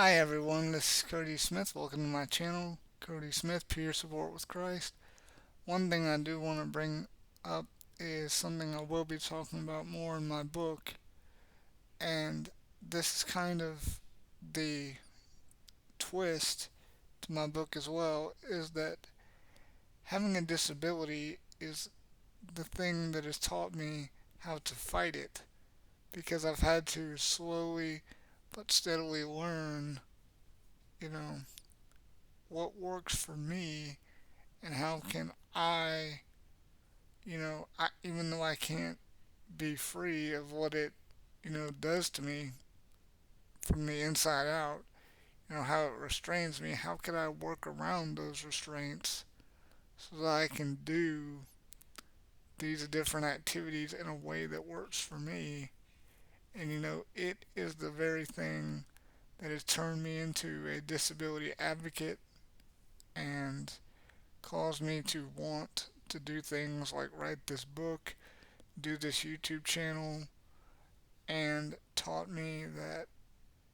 Hi everyone, this is Cody Smith. Welcome to my channel, Cody Smith, Peer Support with Christ. One thing I do want to bring up is something I will be talking about more in my book, and this is kind of the twist to my book as well, is that having a disability is the thing that has taught me how to fight it, because I've had to slowly but steadily learn, you know, what works for me and how can even though I can't be free of what it, does to me from the inside out, how it restrains me, how can I work around those restraints so that I can do these different activities in a way that works for me? And, it is the very thing that has turned me into a disability advocate and caused me to want to do things like write this book, do this YouTube channel, and taught me that,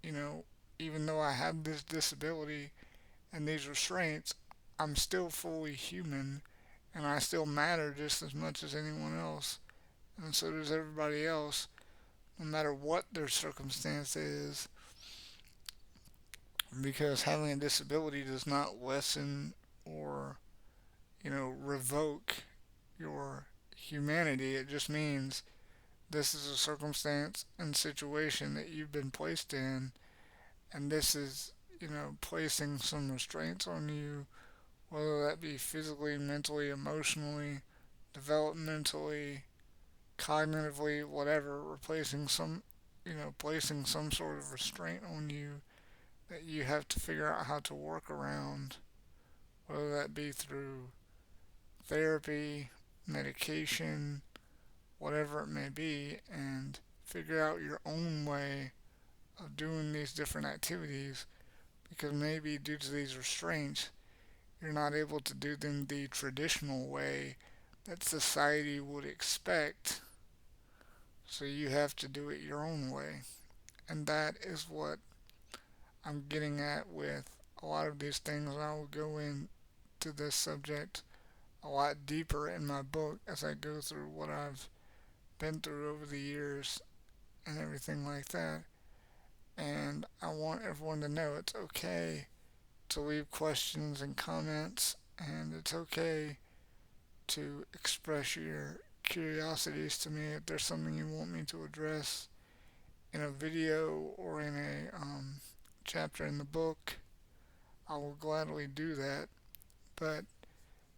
you know, even though I have this disability and these restraints, I'm still fully human and I still matter just as much as anyone else. And so does everybody else, no matter what their circumstance is, because having a disability does not lessen or, revoke your humanity. It just means this is a circumstance and situation that you've been placed in, and this is, placing some restraints on you, whether that be physically, mentally, emotionally, developmentally, cognitively, whatever, replacing some, placing some sort of restraint on you that you have to figure out how to work around, whether that be through therapy, medication, whatever it may be, and figure out your own way of doing these different activities, because maybe due to these restraints, you're not able to do them the traditional way that society would expect, so you have to do it your own way. And that is what I'm getting at with a lot of these things. I will go into this subject a lot deeper in my book as I go through what I've been through over the years and everything like that. And I want everyone to know it's okay to leave questions and comments, and it's okay to express your curiosities to me if there's something you want me to address in a video or in a chapter in the book. I will gladly do that. But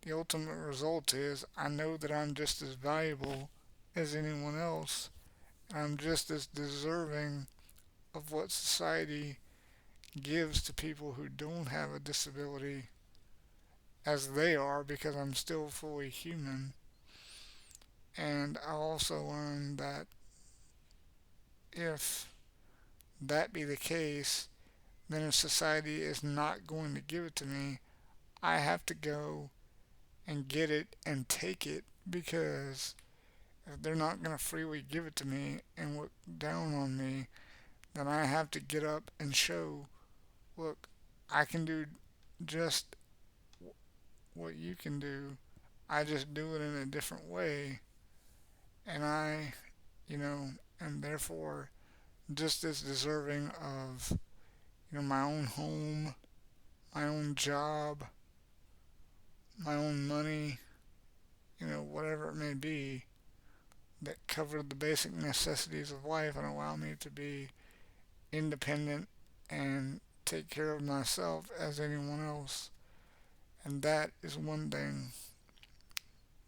the ultimate result is I know that I'm just as valuable as anyone else. I'm just as deserving of what society gives to people who don't have a disability as they are, because I'm still fully human. And I also learned that if that be the case, then if society is not going to give it to me, I have to go and get it and take it, because if they're not going to freely give it to me and look down on me, then I have to get up and show, look, I can do just what you can do. I just do it in a different way, and I, you know, and therefore just as deserving of, my own home, my own job, my own money, whatever it may be, that cover the basic necessities of life and allow me to be independent and take care of myself as anyone else. And that is one thing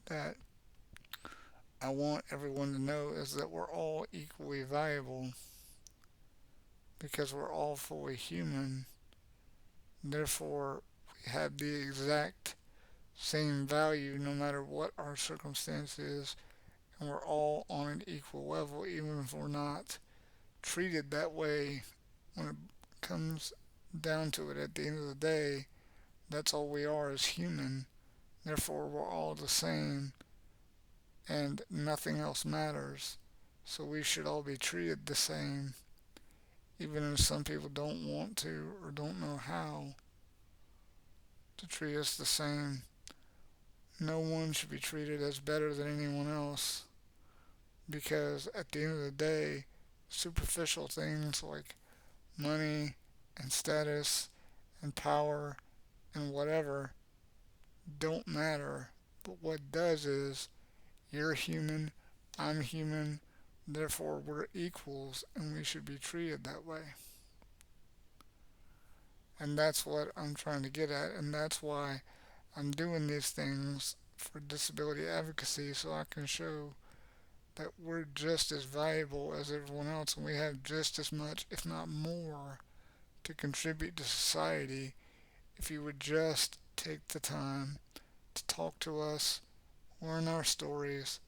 that I want everyone to know, is that we're all equally valuable because we're all fully human. Therefore, we have the exact same value no matter what our circumstance is, and we're all on an equal level, even if we're not treated that way when it comes down to it. At the end of the day, that's all we are, as human. Therefore, we're all the same, and nothing else matters. So we should all be treated the same, even if some people don't want to or don't know how to treat us the same. No one should be treated as better than anyone else because at the end of the day, superficial things like money and status and power and whatever don't matter. But what does is you're human, I'm human, therefore we're equals and we should be treated that way. And that's what I'm trying to get at, and that's why I'm doing these things for disability advocacy so I can show that we're just as valuable as everyone else and we have just as much, if not more, to contribute to society if you would just take the time to talk to us, learn our stories,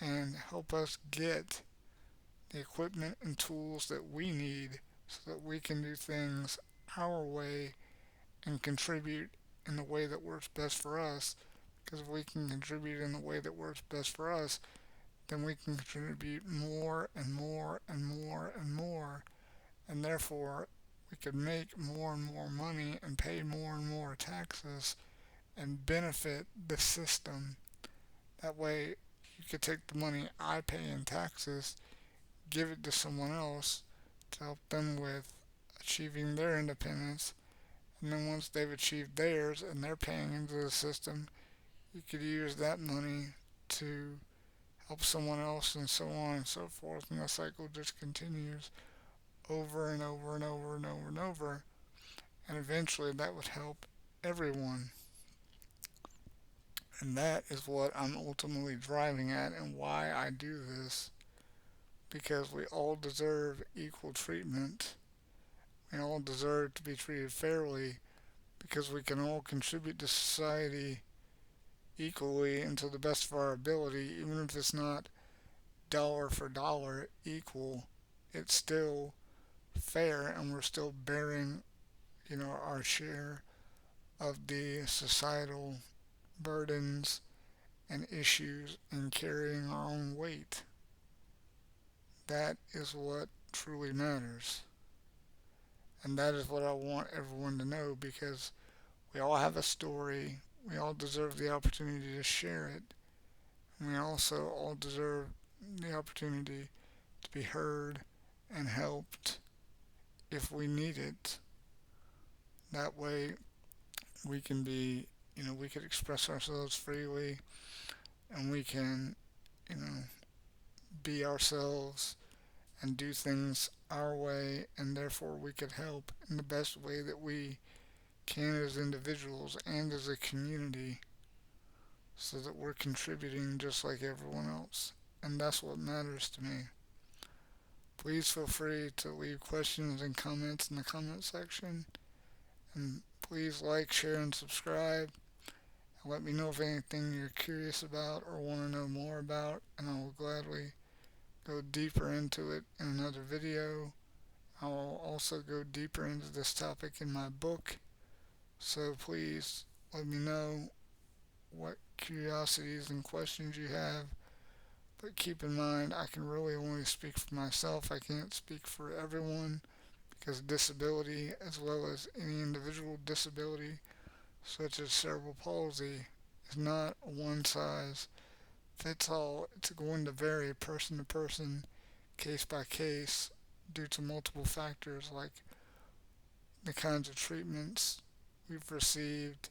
and help us get the equipment and tools that we need so that we can do things our way and contribute in the way that works best for us. Because if we can contribute in the way that works best for us, then we can contribute more and more and more and more, and therefore we could make more and more money and pay more and more taxes and benefit the system. That way, you could take the money I pay in taxes, give it to someone else to help them with achieving their independence, and then once they've achieved theirs and they're paying into the system, you could use that money to help someone else and so on and so forth, and the cycle just continues over and over and over and over and over, and eventually that would help everyone. And that is what I'm ultimately driving at and why I do this, because we all deserve equal treatment. We all deserve to be treated fairly because we can all contribute to society equally and to the best of our ability, even if it's not dollar for dollar equal, it's still fair and we're still bearing, our share of the societal burdens and issues and carrying our own weight. That is what truly matters. And that is what I want everyone to know because we all have a story. We all deserve the opportunity to share it. And we also all deserve the opportunity to be heard and helped if we need it. That way we can be, we can express ourselves freely and we can, you know, be ourselves and do things our way, and therefore we could help in the best way that we can as individuals and as a community so that we're contributing just like everyone else. And that's what matters to me. Please feel free to leave questions and comments in the comment section. And please like, share, and subscribe. And let me know if anything you're curious about or want to know more about, and I will gladly go deeper into it in another video. I will also go deeper into this topic in my book, so please let me know what curiosities and questions you have. But keep in mind, I can really only speak for myself. I can't speak for everyone because disability, as well as any individual disability, such as cerebral palsy, is not a one size fits all. It's going to vary person to person, case by case, due to multiple factors like the kinds of treatments we've received,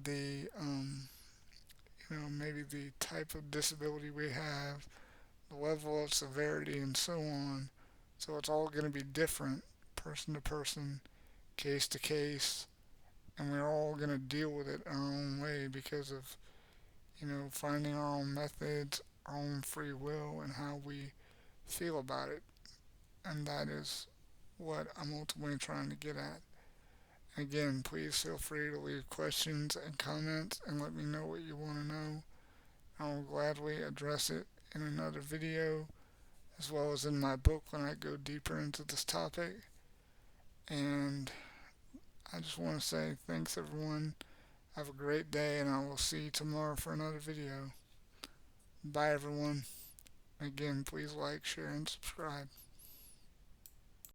the maybe the type of disability we have, the level of severity, and so on. So it's all going to be different person to person, case to case, and we're all going to deal with it our own way because of, finding our own methods, our own free will, and how we feel about it. And that is what I'm ultimately trying to get at. Again, please feel free to leave questions and comments and let me know what you want to know. I will gladly address it in another video as well as in my book when I go deeper into this topic. And I just want to say thanks everyone. Have a great day and I will see you tomorrow for another video. Bye everyone. Again, please like, share, and subscribe.